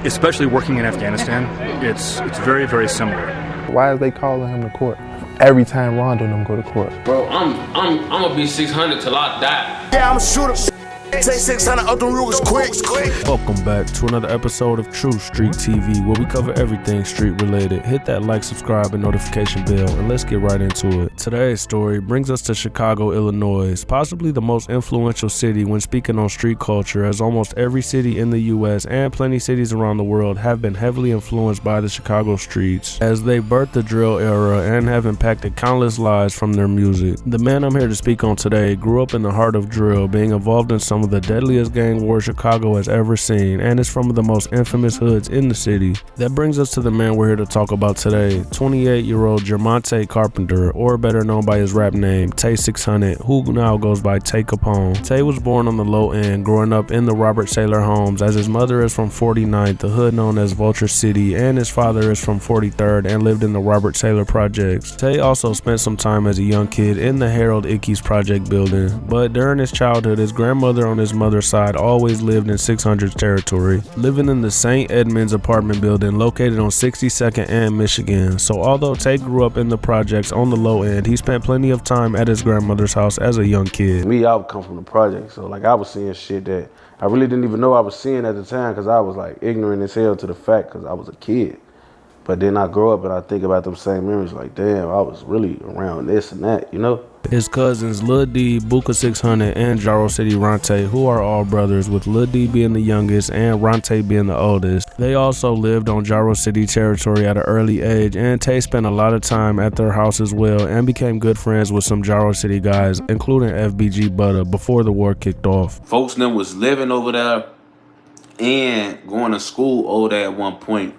especially working in Afghanistan, it's very, very similar. Why are they calling him to court? Every time Rondo and them go to court. Bro, I'm gonna be 600 till I die. Yeah, I'm a shooter. Tay600 up the rules quick. Welcome back to another episode of Tru-Street TV, where we cover everything street related. Hit that like, subscribe, and notification bell, and let's get right into it. Today's story brings us to Chicago, Illinois, possibly the most influential city when speaking on street culture, as almost every city in the US and plenty cities around the world have been heavily influenced by the Chicago streets, as they birthed the drill era and have impacted countless lives from their music. The man I'm here to speak on today grew up in the heart of drill, being involved in some of the deadliest gang wars Chicago has ever seen, and is from the most infamous hoods in the city. That brings us to the man we're here to talk about today, 28-year-old Jermonte Carpenter, or better known by his rap name, Tay600, who now goes by Tay Capone. Tay was born on the low end, growing up in the Robert Saylor homes, as his mother is from 49th, the hood known as Vulture City, and his father is from 43rd and lived in the Robert Saylor projects. Tay also spent some time as a young kid in the Harold Ickes project building, but during his childhood, his grandmother on his mother's side always lived in 600's territory, living in the St. Edmunds apartment building located on 62nd and Michigan. So although Tay grew up in the projects on the low end, he spent plenty of time at his grandmother's house as a young kid. Me, I would come from the project, so like I was seeing shit that I really didn't even know I was seeing at the time, because I was like ignorant as hell to the fact, because I was a kid. But then I grow up and I think about them same memories, like damn, I was really around this and that, you know? His cousins Lil D, Buka 600, and Jaro City Ronte, who are all brothers, with Lil D being the youngest and Ronte being the oldest. They also lived on Jaro City territory at an early age, and Tay spent a lot of time at their house as well and became good friends with some Jaro City guys, including FBG Butter, before the war kicked off. Folks them was living over there and going to school over there at one point.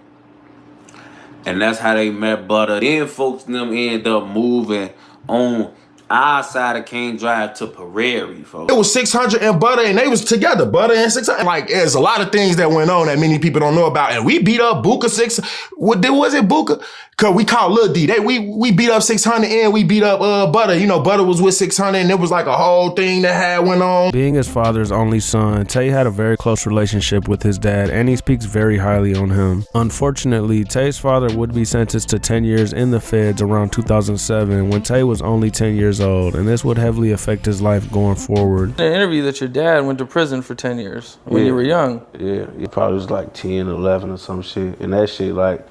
And that's how they met Butter. Then folks them ended up moving on our side of King Drive to Prairie, folks. It was 600 and Butter, and they was together, Butter and 600. Like, there's a lot of things that went on that many people don't know about. And we beat up Buka 6. Was it Buka? Cause we called Lil D. We beat up 600 and we beat up Butter. You know, Butter was with 600 and it was like a whole thing that went on. Being his father's only son, Tay had a very close relationship with his dad, and he speaks very highly on him. Unfortunately, Tay's father would be sentenced to 10 years in the feds around 2007 when Tay was only 10 years old, and this would heavily affect his life going forward. In an interview that your dad went to prison for 10 years when you were young. Yeah, he probably was like 10, 11 or some shit. And that shit like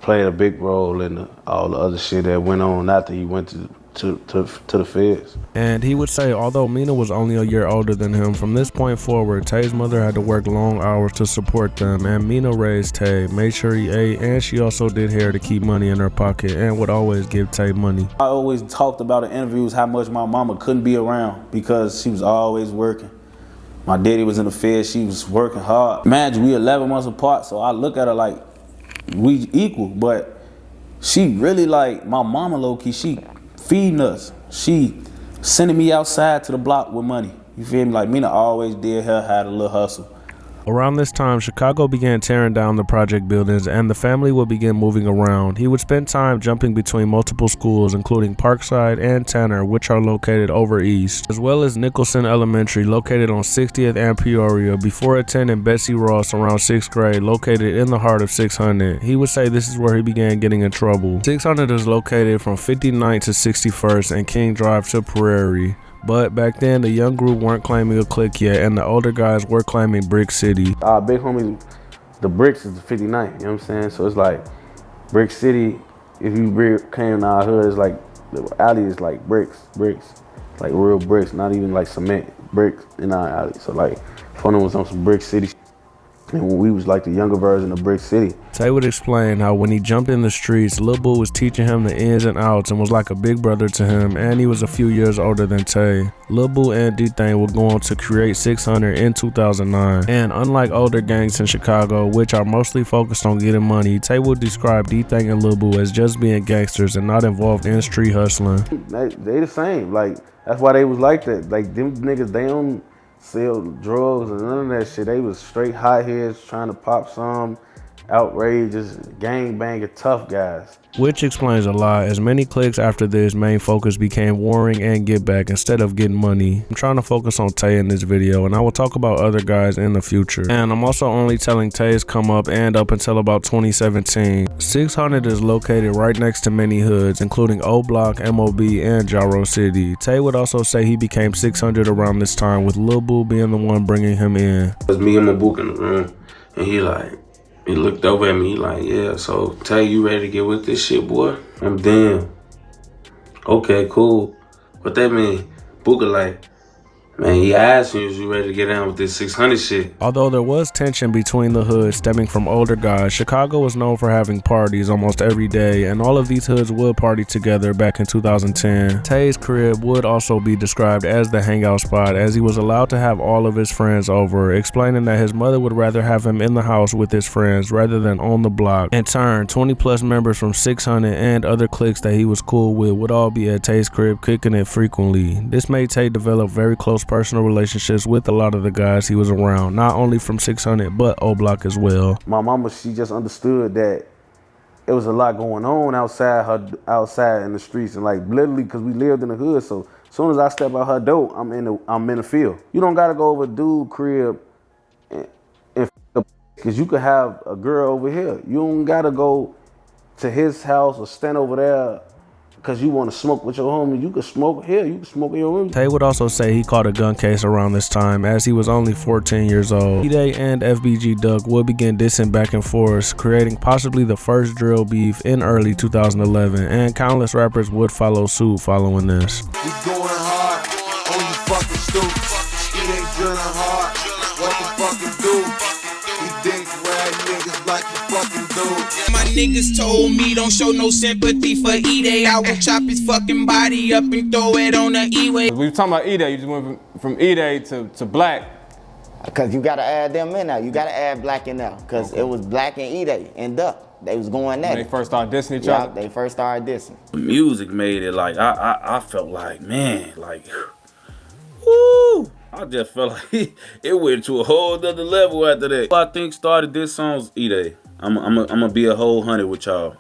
played a big role in all the other shit that went on after he went to the feds. And he would say, although Mina was only a year older than him, from this point forward, Tay's mother had to work long hours to support them, and Mina raised Tay, made sure he ate, and she also did hair to keep money in her pocket, and would always give Tay money. I always talked about in interviews how much my mama couldn't be around because she was always working. My daddy was in the feds, she was working hard. Imagine we 11 months apart, so I look at her like we equal, but she really like my mama low-key, she feeding us. She sending me outside to the block with money. You feel me? Like Mina always did her, had a little hustle. Around this time, Chicago began tearing down the project buildings, and the family would begin moving around. He would spend time jumping between multiple schools, including Parkside and Tanner, which are located over east, as well as Nicholson Elementary, located on 60th and Peoria, before attending Betsy Ross around 6th grade, located in the heart of 600. He would say this is where he began getting in trouble. 600 is located from 59th to 61st and King Drive to Prairie. But back then, the young group weren't claiming a clique yet, and the older guys were claiming Brick City. Our big homie, the Bricks is the 59, you know what I'm saying? So it's like, Brick City, if you came to our hood, it's like, the alley is like bricks, like real bricks, not even like cement, bricks in our alley. So like, Funny was on some Brick City, and we was like the younger version of Brick City. Tay would explain how when he jumped in the streets, Lil Boo was teaching him the ins and outs and was like a big brother to him, and he was a few years older than Tay. Lil Boo and D-Thang would go on to create 600 in 2009. And unlike older gangs in Chicago, which are mostly focused on getting money, Tay would describe D-Thang and Lil Boo as just being gangsters and not involved in street hustling. They the same, like, that's why they was like that. Like, them niggas, they don't sell drugs and none of that shit. They was straight hot heads trying to pop some outrageous, gang-banging, tough guys. Which explains a lot, as many cliques after this main focus became warring and get back instead of getting money. I'm trying to focus on Tay in this video, and I will talk about other guys in the future. And I'm also only telling Tay's come up and up until about 2017. 600 is located right next to many hoods, including O Block, MOB, and Gyro City. Tay would also say he became 600 around this time, with Lil Boo being the one bringing him in. It was me and my book in the room, and he looked over at me, he like, yeah, so Tay, you ready to get with this shit, boy? I'm damn. Okay, cool. What that mean? Booker like, man, he asked me if you ready to get down with this 600 shit. Although there was tension between the hoods stemming from older guys, Chicago was known for having parties almost every day, and all of these hoods would party together back in 2010. Tay's crib would also be described as the hangout spot, as he was allowed to have all of his friends over, explaining that his mother would rather have him in the house with his friends rather than on the block. In turn, 20 plus members from 600 and other cliques that he was cool with would all be at Tay's crib kicking it frequently. This made Tay develop very close personal relationships with a lot of the guys he was around, not only from 600 but O Block as well. My mama, she just understood that it was a lot going on outside in the streets, and like literally because we lived in the hood, so as soon as I step out her door, I'm in the field. You don't gotta go over dude crib and because you could have a girl over here. You don't gotta go to his house or stand over there because you want to smoke with your homie. You can smoke here, you can smoke in your room. Tay would also say he caught a gun case around this time, as he was only 14 years old. E-Day and FBG Duck would begin dissing back and forth, creating possibly the first drill beef in early 2011, and countless rappers would follow suit following this. We going hard on you fucking stupid. It ain't drilling hard. What the fucking do? We dick rag niggas like you fucking do. My niggas told me don't show no sympathy for E-Day. I will chop his fucking body up and throw it on the E-way. We were talking about E-Day, you just went from E-Day to Black. Because you gotta add them in there. You gotta add Black in there. Because it was Black and E-Day and Duck. They was going at They it. first started dissing each other? They first started dissing. Music made it like, I felt like, man, like, woo. I just felt like it went to a whole other level after that. I think started this song's E-Day. I'm gonna be a whole 100 with y'all.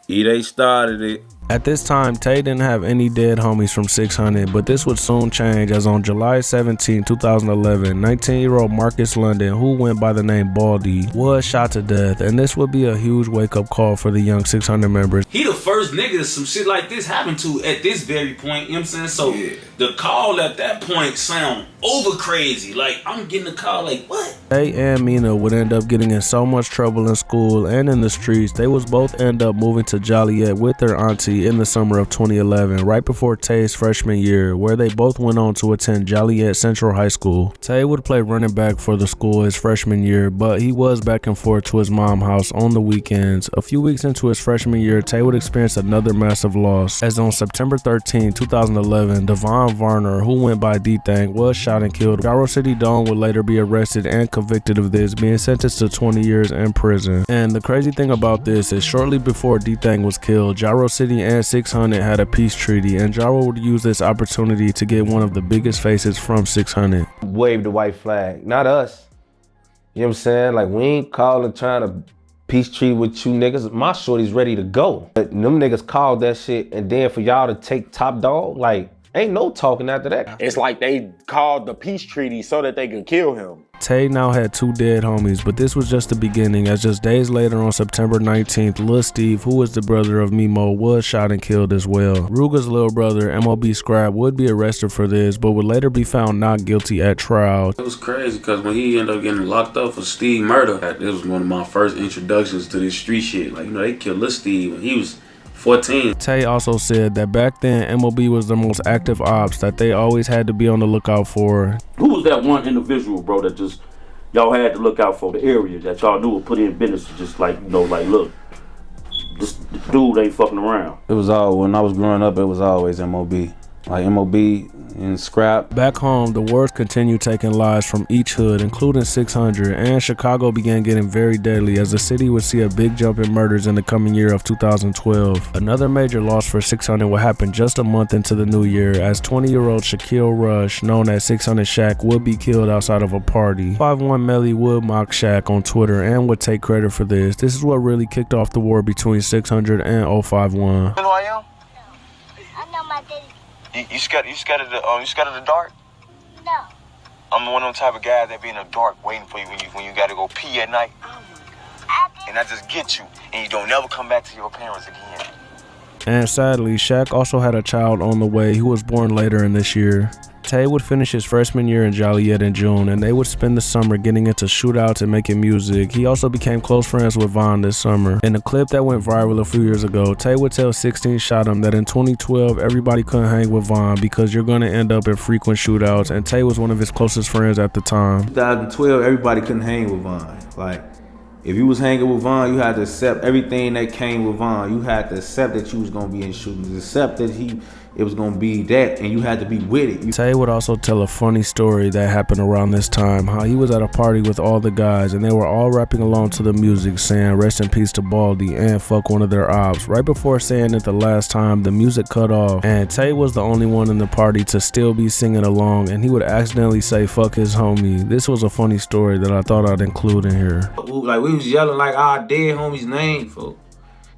E-Day started it. At this time, Tay didn't have any dead homies from 600, but this would soon change, as on July 17, 2011, 19-year-old Marcus London, who went by the name Baldy, was shot to death, and this would be a huge wake-up call for the young 600 members. He the first nigga that some shit like this happened to at this very point, you know what I'm saying? So the call at that point sound over crazy. Like, I'm getting a call like, what? Tay and Mina would end up getting in so much trouble in school and in the streets, they was both end up moving to Joliet with their auntie in the summer of 2011, right before Tay's freshman year, where they both went on to attend Joliet Central High School. Tay would play running back for the school his freshman year, but he was back and forth to his mom's house on the weekends. A few weeks into his freshman year, Tay would experience another massive loss, as on September 13, 2011, Devon Varner, who went by D-Thang, was shot and killed. Gyro City Don would later be arrested and convicted of this, being sentenced to 20 years in prison. And the crazy thing about this is shortly before D-Thang was killed, Gyro City and 600 had a peace treaty, and Gyro would use this opportunity to get one of the biggest faces from 600. Wave the white flag, not us. You know what I'm saying? Like, we ain't calling trying to peace treaty with you niggas. My shorty's ready to go. But them niggas called that shit, and then for y'all to take top dog, like, ain't no talking after that. It's like they called the peace treaty so that they could kill him. Tay now had 2 dead homies, but this was just the beginning, as just days later on September 19th, Lil Steve, who was the brother of Mimo, was shot and killed as well. Ruga's little brother, MOB Scrap, would be arrested for this, but would later be found not guilty at trial. It was crazy because when he ended up getting locked up for Steve murder, this was one of my first introductions to this street shit. Like, you know, they killed Lil Steve when he was 14. Tay also said that back then, MOB was the most active ops that they always had to be on the lookout for. Who was that one individual, bro, that just y'all had to look out for, the area that y'all knew would put in business, just like, you know, like, look, this dude ain't fucking around? It was all, when I was growing up, it was always MOB. like MOB and Scrap. Back home, the wars continued taking lives from each hood, including 600, and Chicago began getting very deadly as the city would see a big jump in murders in the coming year of 2012. Another major loss for 600 would happen just a month into the new year as 20-year-old Shaquille Rush, known as 600 Shaq, would be killed outside of a party. 51 Melly would mock Shaq on Twitter and would take credit for this. This is what really kicked off the war between 600 and 051. You know who I am? I know my daddy. You scared of the dark? No. I'm one of them type of guys that be in the dark waiting for you when you gotta go pee at night. And I just get you, and you don't never come back to your parents again. And sadly, Shaq also had a child on the way who was born later in this year. Tay would finish his freshman year in Joliet in June, and they would spend the summer getting into shootouts and making music. He also became close friends with Von this summer. In a clip that went viral a few years ago, Tay would tell 16 Shot that in 2012, everybody couldn't hang with Von because you're gonna end up in frequent shootouts, and Tay was one of his closest friends at the time. 2012, everybody couldn't hang with Von. Like, if you was hanging with Von, you had to accept everything that came with Von. You had to accept that you was gonna be in shootings, accept that it was gonna be that, and you had to be with it. Tay would also tell a funny story that happened around this time, how he was at a party with all the guys and they were all rapping along to the music saying rest in peace to Baldy and fuck one of their ops. Right before saying it the last time, the music cut off and Tay was the only one in the party to still be singing along, and he would accidentally say fuck his homie. This was a funny story that I thought I'd include in here. Like, we was yelling like our dead homies' name, folks.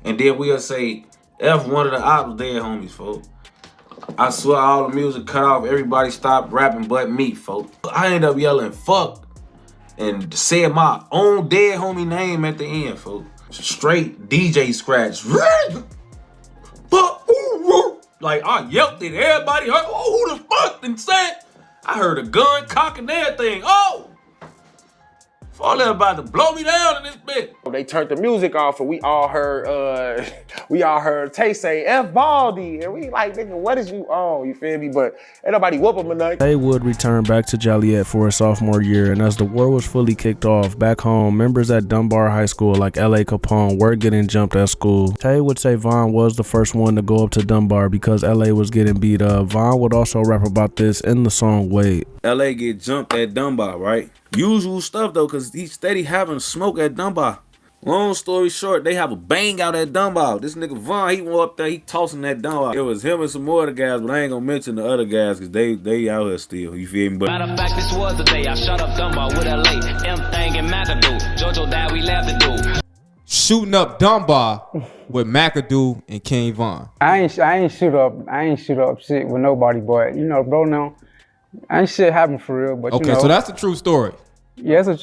And then we'll say F one of the ops dead homies, folks. I swear all the music cut off, everybody stopped rapping but me, folks. I ended up yelling fuck and said my own dead homie name at the end, folks. Straight DJ scratch. Fuck, like I yelped it, everybody heard, oh, who the fuck and said? I heard a gun cock and everything, oh! All that about to blow me down in this bitch. They turned the music off and we all heard Tay say F Baldy, and we like, nigga, what is you on? You feel me? But ain't nobody whoop him or nothing. Tay would return back to Joliet for his sophomore year, and as the war was fully kicked off back home, members at Dunbar High School like L.A. Capone were getting jumped at school. Tay would say Von was the first one to go up to Dunbar because L.A. was getting beat up. Von would also rap about this in the song Wait. L.A. get jumped at Dunbar, right? Usual stuff though, cause he's steady having smoke at Dunbar. Long story short, they have a bang out at Dunbar. This nigga Von, he went up there, he tossing that Dunbar. It was him and some more of the guys, but I ain't gonna mention the other guys cause they out here still, you feel me? But matter of fact, this was the day I shut up Dunbar with LA. M-Thing and McAdoo. JoJo died, we left to do. Shooting up Dunbar with McAdoo and King Von. I ain't shoot up shit with nobody, but you know, bro, now ain't shit happen for real. But okay, you know, so that's the true story. Yeah, it's a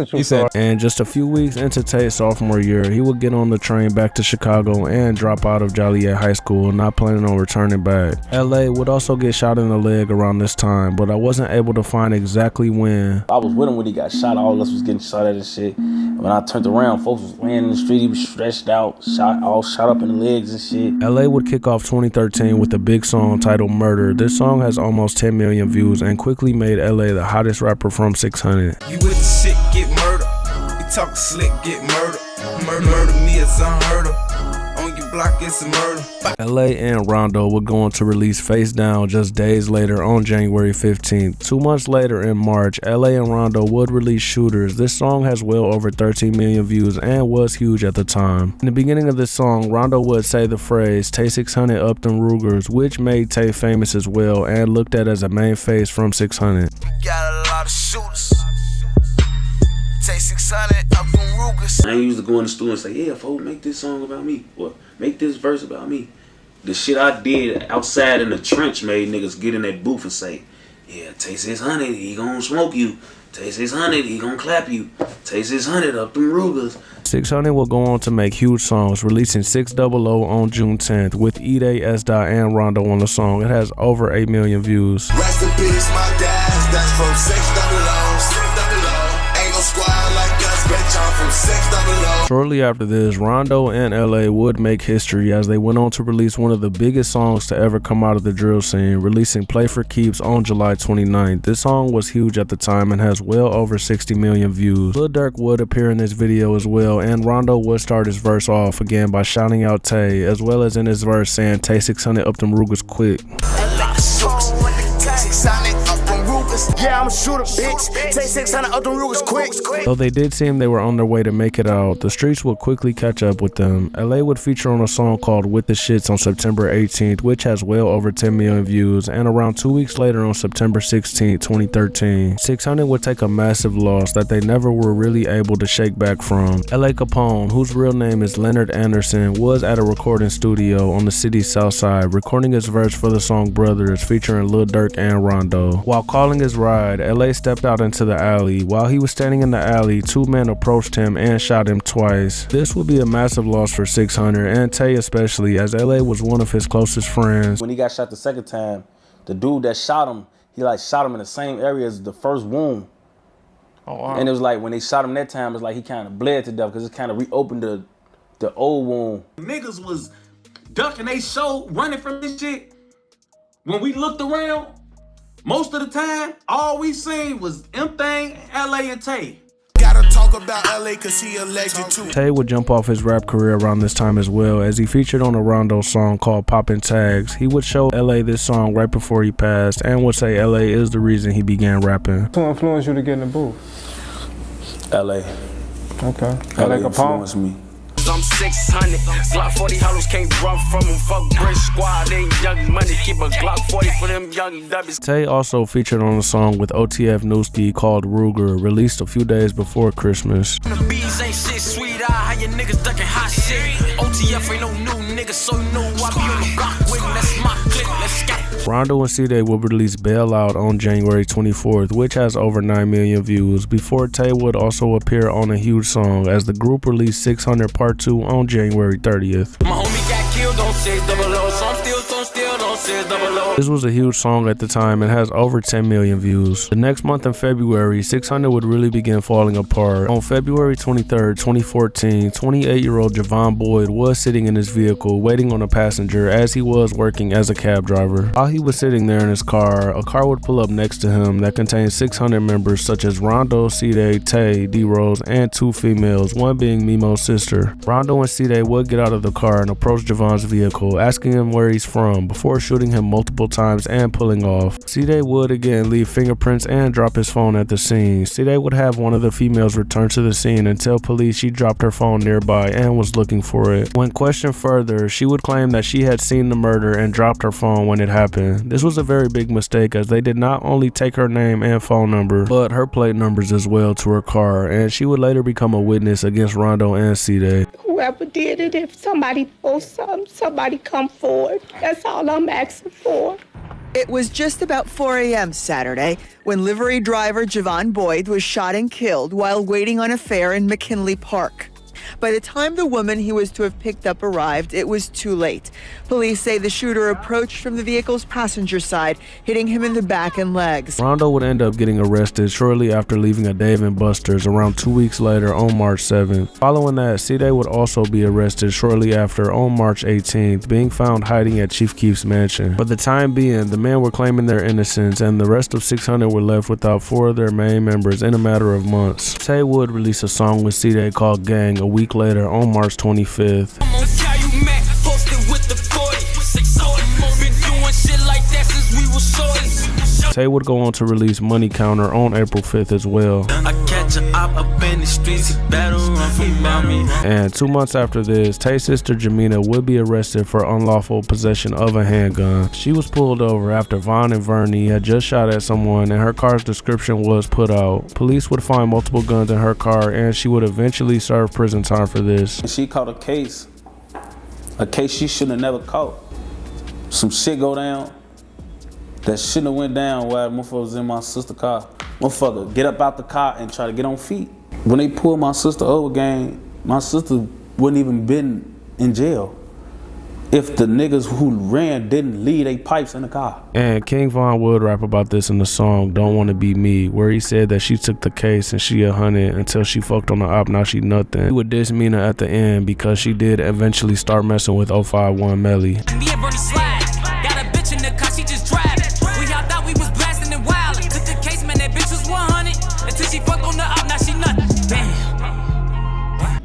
true story. And just a few weeks into Tay's sophomore year, he would get on the train back to Chicago and drop out of Joliet High School, not planning on returning back. LA would also get shot in the leg around this time, but I wasn't able to find exactly when. I was with him when he got shot. All of us was getting shot at and shit. When I turned around, folks was laying in the street. He was stretched out, shot up in the legs and shit. LA would kick off 2013 with a big song titled Murder. This song has almost 10 million views and quickly made LA the hottest rapper from 600. You with the shit, get murder. You talk slick, get murder. Murder me, it's unheard of. On your block, it's a murder. LA and Rondo would go on to release Face Down just days later on January 15th. 2 months later in March, LA and Rondo would release Shooters. This song has well over 13 million views and was huge at the time. In the beginning of this song, Rondo would say the phrase Tay600 up them Rugers, which made Tay famous as well and looked at as a main face from 600. We got a lot of shooters. Tay600 up them Rugers. I used to go in the studio and say, yeah, folks, make this song about me. Or make this verse about me. The shit I did outside in the trench made niggas get in that booth and say, yeah, Tay600, he gon' smoke you. Tay600, he gon' clap you. Tay600 up them Rugers. 600 will go on to make huge songs, releasing 600 on June 10th with Ide, S-Dot, and Rondo on the song. It has over 8 million views. Rest in peace, my guys, that's from 600. Ain't no squad like us, bitch, I'm from 600. Shortly after this, Rondo and LA would make history as they went on to release one of the biggest songs to ever come out of the drill scene, releasing Play for Keeps on July 29th. This song was huge at the time and has well over 60 million views. Lil Durk would appear in this video as well, and Rondo would start his verse off again by shouting out Tay, as well as in his verse saying Tay600 up them Rugers quick. Yeah, I'm a shooter, bitch. Tay600 up them Rugers quick. Though they did seem they were on their way to make it out, the streets would quickly catch up with them. LA would feature on a song called With the Shits on September 18th, which has well over 10 million views, and around 2 weeks later on September 16th, 2013, 600 would take a massive loss that they never were really able to shake back from. LA Capone, whose real name is Leonard Anderson, was at a recording studio on the city's south side, recording his verse for the song Brothers, featuring Lil Durk and Rondo. While calling his ride, LA stepped out into the alley. While he was standing in the alley, two men approached him and shot him twice. This would be a massive loss for 600 and Tay especially, as LA was one of his closest friends. When he got shot the second time, the dude that shot him, he like shot him in the same area as the first wound. Oh, wow. And it was like when they shot him that time, it's like he kind of bled to death because it kind of reopened the old wound. Niggas was ducking they show, running from this shit. When we looked around, most of the time, all we seen was M-Thing, LA, and Tay. Gotta talk about LA cause he a legend too. Tay would jump off his rap career around this time as well, as he featured on a Rondo song called Poppin' Tags. He would show LA this song right before he passed and would say LA is the reason he began rapping. Who influenced you to get in the booth? LA. Okay. LA Capone? influenced me. I'm 600, Glock 40 hollows can't run from them. Fuck British squad, ain't young money. Keep a Glock 40 for them young dubbies. Tay also featured on a song with OTF Newski called Ruger, released a few days before Christmas. The bees ain't shit, sweet eye, how your niggas ducking hot shit. OTF ain't no new nigga, so you know I be on the block with him. That's my clip, let's get it. Rondo and C-Day would release Bail Out on January 24th, which has over 9 million views, before Tay would also appear on a huge song as the group released 600 Part 2 on January 30th. My homie got killed on 600, so I'm still on 600. This was a huge song at the time and has over 10 million views. The next month in February, 600 would really begin falling apart. On February 23rd, 2014, 28-year-old Javon Boyd was sitting in his vehicle waiting on a passenger as he was working as a cab driver. While he was sitting there in his car, a car would pull up next to him that contained 600 members such as Rondo, C-Day, Tay, D-Rose, and two females, one being Memo's sister. Rondo and C-Day would get out of the car and approach Javon's vehicle, asking him where he's from, before shooting him multiple times and pulling off. C-Day would again leave fingerprints and drop his phone at the scene. C-Day would have one of the females return to the scene and tell police she dropped her phone nearby and was looking for it. When questioned further, she would claim that she had seen the murder and dropped her phone when it happened. This was a very big mistake as they did not only take her name and phone number, but her plate numbers as well to her car, and she would later become a witness against Rondo and C-Day. Whoever did it, if somebody knows something, somebody come forward. That's all I'm asking for. It was just about 4 a.m. Saturday when livery driver Javon Boyd was shot and killed while waiting on a fare in McKinley Park. By the time the woman he was to have picked up arrived, it was too late. Police say the shooter approached from the vehicle's passenger side, hitting him in the back and legs. Rondo would end up getting arrested shortly after leaving a Dave & Buster's around 2 weeks later on March 7th. Following that, C-Day would also be arrested shortly after on March 18th, being found hiding at Chief Keef's mansion. For the time being, the men were claiming their innocence, and the rest of 600 were left without 4 of their main members in a matter of months. Tay would release a song with C-Day called Gang a week later on March 25th. Tay would go on to release Money Counter on April 5th as well. And 2 months after this, Tay's sister Jamina would be arrested for unlawful possession of a handgun. She was pulled over after Vaughn and Verney had just shot at someone and her car's description was put out. Police would find multiple guns in her car and she would eventually serve prison time for this. She caught a case she shouldn't have never caught. Some shit go down that shouldn't have went down while the motherfucker was in my sister's car. Motherfucker, get up out the car and try to get on feet. When they pulled my sister over, gang, my sister wouldn't even been in jail. if the niggas who ran didn't leave they pipes in the car. And King Von would rap about this in the song Don't Wanna Be Me, where he said that she took the case and she 100 until she fucked on the op, now she nothing. He would diss Mina at the end because she did eventually start messing with 051 Melly. Me and Bernie slide. Got a bitch in the car, she just drive. We all thought we was blasting and wild. Took the case, man, that bitch was 100 until she fucked on the op, now she nothing. Damn.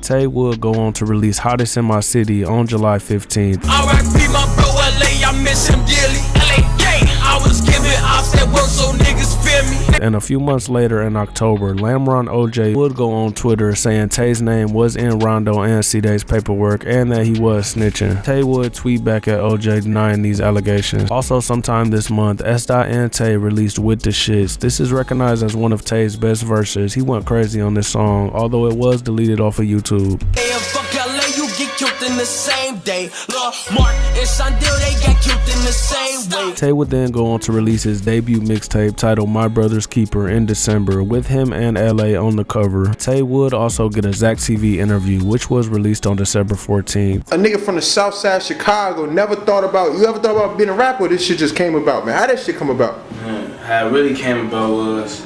Tay would go on to release Hottest in My City on July 15th. R.I.P. my bro LA, I miss him dearly. LA, gang, I was giving ops at work so niggas fear me. And a few months later in October, Lamron OJ would go on Twitter saying Tay's name was in Rondo and C-Day's paperwork and that he was snitching. Tay would tweet back at OJ denying these allegations. Also sometime this month, S-Dot and Tay released With the Shits. This is recognized as one of Tay's best verses. He went crazy on this song, although it was deleted off of YouTube. Hey, fuck LA, you get killed in the same day. Lil Mark and Shondell, they got killed in the same way. Tay would then go on to release his debut mixtape titled My Brother's Keeper in December with him and LA on the cover. Tay would also get a Zach TV interview, which was released on December 14th. A nigga from the south side of Chicago never thought about, you ever thought about being a rapper, or this shit just came about, man? How that shit come about? Man, how it really came about was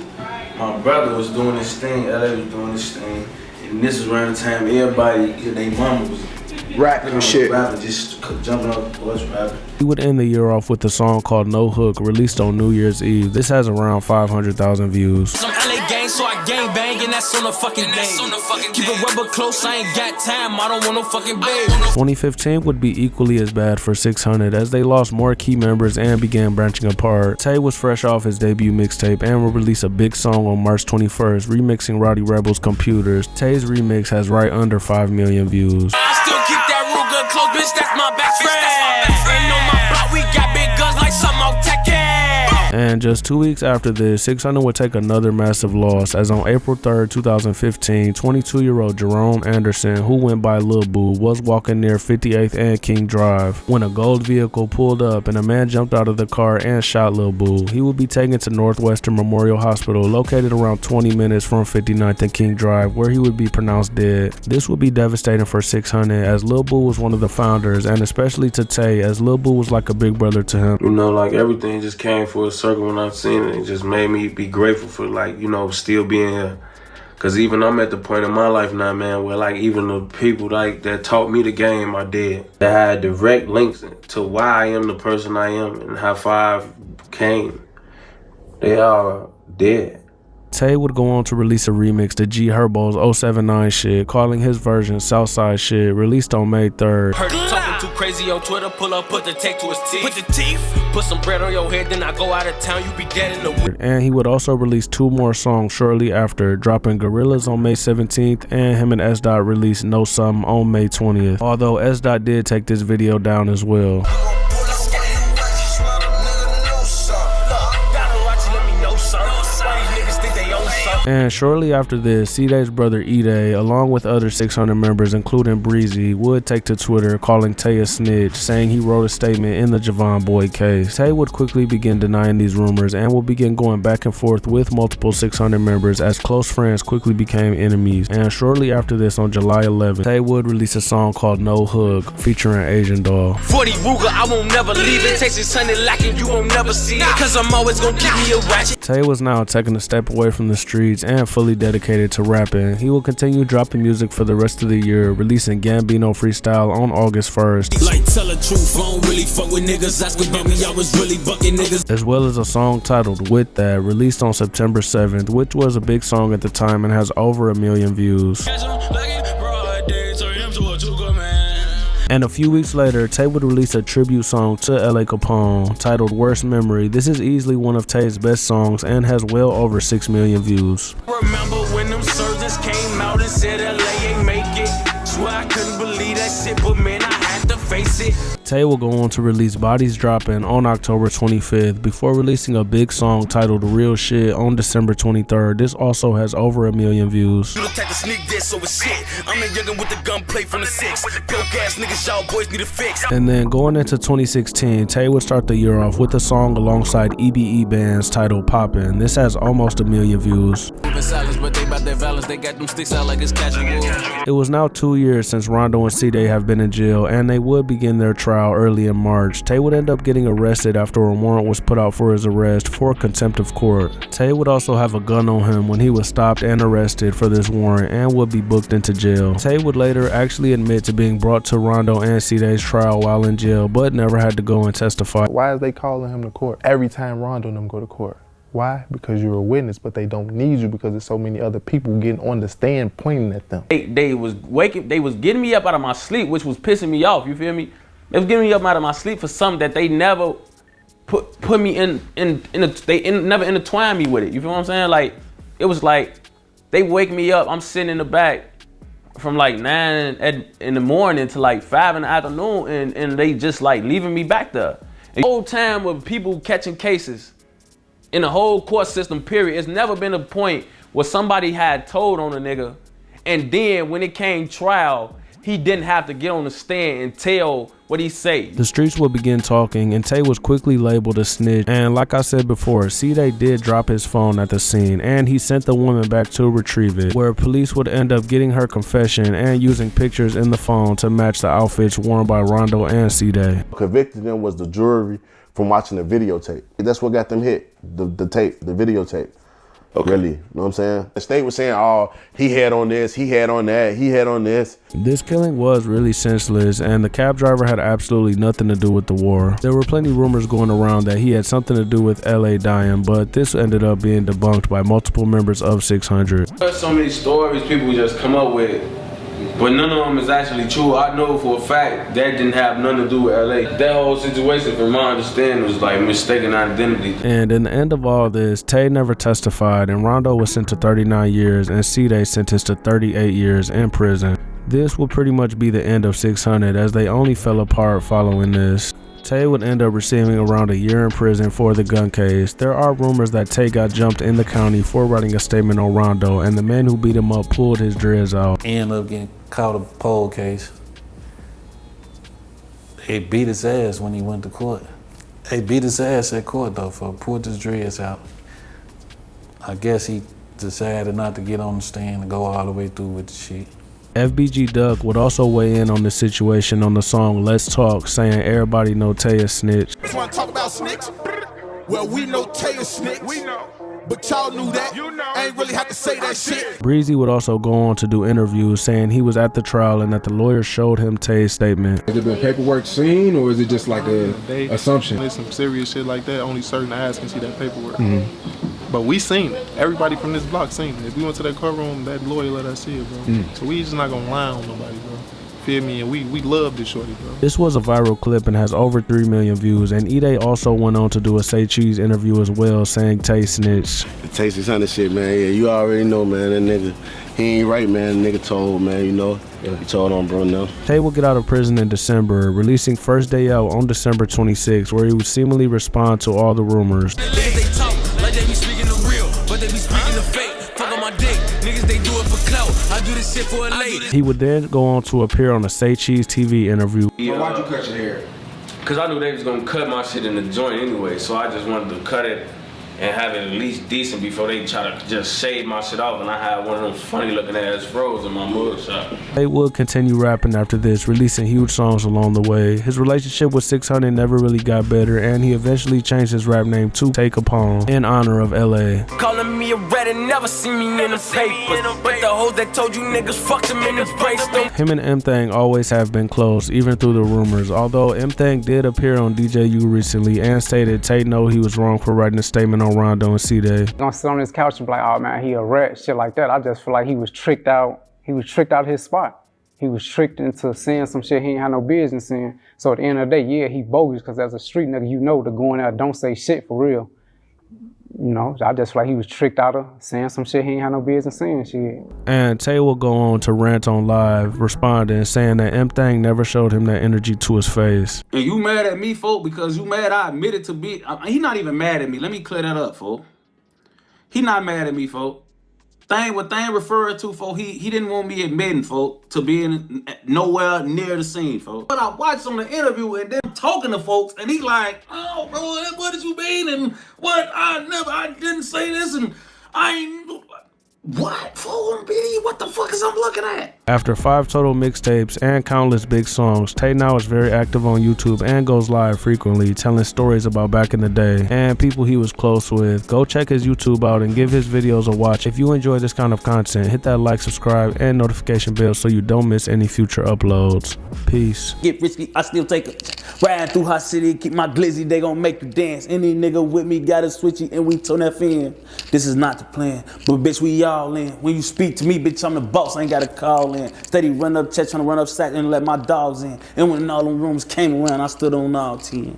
my brother was doing this thing, LA was doing this thing, and this was around the time everybody, their mama was rapping and shit. Rapping, just jumping up, was rapping. He would end the year off with a song called No Hook, released on New Year's Eve. This has around 500,000 views. Some LA gang, so I gang bang, and that's on the fucking game. Keep it rubber close, I ain't got time, I don't want no fucking baby. 2015 would be equally as bad for 600 as they lost more key members and began branching apart. Tay was fresh off his debut mixtape and will release a big song on March 21st, remixing Roddy Rebel's Computers. Tay's remix has right under 5 million views. I still keep that Ruger close, bitch, that's my best friend. Ain't on my block, we got big guns like some out Tekken. And just 2 weeks after this, 600 would take another massive loss, as on April 3rd, 2015, 22-year-old Jerome Anderson, who went by Lil Boo, was walking near 58th and King Drive when a gold vehicle pulled up and a man jumped out of the car and shot Lil Boo. He would be taken to Northwestern Memorial Hospital, located around 20 minutes from 59th and King Drive, where he would be pronounced dead. This would be devastating for 600, as Lil Boo was one of the founders, and especially to Tay, as Lil Boo was like a big brother to him. You know, like everything just came full circle when I seen it. It just made me be grateful for, like, you know, still being here. Cause even I'm at the point in my life now, man, where like even the people like that taught me the game are dead. That had direct links to why I am the person I am and how far I came. They are dead. Tay would go on to release a remix to G Herbo's 079 shit, calling his version Southside Shit, released on May 3rd. Heard you talking too crazy on Twitter, pull up, put the tape to his teeth. Put the teeth, put some bread on your head, then I go out of town, you be dead in the week. And he would also release 2 more songs shortly after, dropping Gorillas on May 17th, and him and S-Dot released No Something on May 20th. Although S-Dot did take this video down as well. And shortly after this, C-Day's brother E-Day, along with other 600 members, including Breezy, would take to Twitter calling Tay a snitch, saying he wrote a statement in the Javon Boyd case. Tay would quickly begin denying these rumors and will begin going back and forth with multiple 600 members as close friends quickly became enemies. And shortly after this, on July 11th, Tay would release a song called No Hook, featuring Asian Doll. 40 Ruger, I won't never leave it. Tay600 lacking, you won't never see it. Cause I'm always gonna give me a ratchet. Tay was now taking a step away from the streets and fully dedicated to rapping. He will continue dropping music for the rest of the year, releasing Gambino Freestyle on August 1st. Like tell the truth, I don't really fuck with niggas. Ask about me, I was really bucking niggas. As well as a song titled With That, released on September 7th, which was a big song at the time and has over 1 million views. And a few weeks later, Tay would release a tribute song to LA Capone titled Worst Memory. This is easily one of Tay's best songs and has well over 6 million views. Remember when them surgeons came out and said LA ain't make it? Swear I couldn't believe that shit, but man, I had to face it. Tay will go on to release Bodies Dropping on October 25th before releasing a big song titled Real Shit on December 23rd. This also has over 1 million views. You look at the sneak this, so it's shit. I'm the youngin' with the gunplay from the 6. Broke ass niggas, y'all boys need a fix. And then going into 2016, Tay would start the year off with a song alongside EBE Bands titled Poppin'. This has almost 1 million views. But they bout their Plus they got them sticks out like it's casual. It was now 2 years since Rondo and C-Day have been in jail, and they would begin their trial early in March. Tay would end up getting arrested after a warrant was put out for his arrest for contempt of court. Tay would also have a gun on him when he was stopped and arrested for this warrant and would be booked into jail. Tay would later actually admit to being brought to Rondo and C-Day's trial while in jail, but never had to go and testify. Why is they calling him to court every time Rondo and them go to court? Why? Because you're a witness, but they don't need you because there's so many other people getting on the stand pointing at them. They was getting me up out of my sleep, which was pissing me off, you feel me? They was getting me up out of my sleep for something that they never put me never intertwined me with it. You feel what I'm saying? Like, it was like, they wake me up, I'm sitting in the back from like 9 in the morning to like 5 in the afternoon, and they just like leaving me back there. And the whole time with people catching cases in the whole court system, period, it's never been a point where somebody had told on a nigga, and then when it came trial, he didn't have to get on the stand and tell what he said. The streets would begin talking, and Tay was quickly labeled a snitch. And like I said before, C-Day did drop his phone at the scene, and he sent the woman back to retrieve it, where police would end up getting her confession and using pictures in the phone to match the outfits worn by Rondo and C-Day. Convicted them was the jury from watching the videotape. That's what got them hit, the videotape. Okay. Really, you know what I'm saying? The state was saying, oh, he had on this, he had on that, he had on this. This killing was really senseless, and the cab driver had absolutely nothing to do with the war. There were plenty rumors going around that he had something to do with LA dying, but this ended up being debunked by multiple members of 600. There's so many stories people just come up with, but none of them is actually true. I know for a fact that didn't have nothing to do with LA. That whole situation, from my understanding, was like mistaken identity. And in the end of all this, Tay never testified, and Rondo was sent to 39 years, and C-Day sentenced to 38 years in prison. This would pretty much be the end of 600, as they only fell apart following this. Tay would end up receiving around a year in prison for the gun case. There are rumors that Tay got jumped in the county for writing a statement on Rondo, and the man who beat him up pulled his dreads out. He ended up getting caught a pole case. They beat his ass when he went to court. They beat his ass at court though for pulled his dreads out. I guess he decided not to get on the stand and go all the way through with the shit. FBG Duck would also weigh in on the situation on the song Let's Talk, saying everybody know Tay a snitch. Just wanna talk about snitch? Well, we know Tay a snitch. We know. But y'all knew that. You know. I ain't really have to say that shit. Breezy would also go on to do interviews saying he was at the trial and that the lawyer showed him Tay's statement. Has it been paperwork seen, or is it just like a assumption? There's some serious shit like that. Only certain eyes can see that paperwork. Mm-hmm. But we seen it. Everybody from this block seen it. If we went to that courtroom, that lawyer let us see it, bro. So we just not gonna lie on nobody, bro. Feel me? And we love this shorty, bro. This was a viral clip and has over 3 million views, and Ide also went on to do a Say Cheese interview as well, saying Tay snitched. The Tay600 shit, man, yeah, you already know, man, that nigga, he ain't right, man, the nigga told, man, you know, he told on bro now. Tay will get out of prison in December, releasing First Day Out on December 26th, where he would seemingly respond to all the rumors. They talk like they be speaking the real, but they be speaking the fake. Fuck on my dick, niggas they do it for clout. I do this shit for a lady. He would then go on to appear on a Say Cheese TV interview. Why'd you cut your hair? Cause I knew they was gonna cut my shit in the joint anyway, so I just wanted to cut it and have it at least decent before they try to just shave my shit off, and I had one of them funny looking ass froze in my mugshot. Tay would continue rapping after this, releasing huge songs along the way. His relationship with 600 never really got better, and he eventually changed his rap name to Tay Capone in honor of LA. Calling me a rat and never see me in the papers, but the hoes that told you niggas fucked him in the brace. Him and M-Thang always have been close, even through the rumors, although M-Thang did appear on DJU recently and stated Tay know he was wrong for writing a statement on Rondo and C-Day. Gonna sit on this couch and be like, oh man, he a rat, shit like that. I just feel like he was tricked out. He was tricked out of his spot. He was tricked into saying some shit he ain't had no business saying. So at the end of the day, yeah, he bogus, because as a street nigga, you know to go in there, don't say shit for real. You know, I just feel like he was tricked out of saying some shit he ain't had no business saying shit. And Tay will go on to rant on live, responding, saying that M-Thang never showed him that energy to his face. And you mad at me, folk, because you mad I admitted to be, he not even mad at me. Let me clear that up, folk. He not mad at me, folk. What Thang referred to, folk, he didn't want me admitting, folk, to being nowhere near the scene, folk. But I watched on the interview and then talking to folks, and he like, oh, bro, what did you mean? And what? I didn't say this, and I ain't. What? Fool, B? What the fuck is I'm looking at? After 5 total mixtapes and countless big songs, Tay now is very active on YouTube and goes live frequently, telling stories about back in the day and people he was close with. Go check his YouTube out and give his videos a watch. If you enjoy this kind of content, hit that like, subscribe, and notification bell so you don't miss any future uploads. Peace. Get risky, I still take it. Riding through hot city, keep my glizzy, they gon' make you dance. Any nigga with me got a switchy and we turn that in. This is not the plan, but bitch, we all in. When you speak to me, bitch, I'm the boss, I ain't gotta call in. Steady run up check, trying to run up sack and let my dogs in. And when all them rooms came around, I stood on all 10.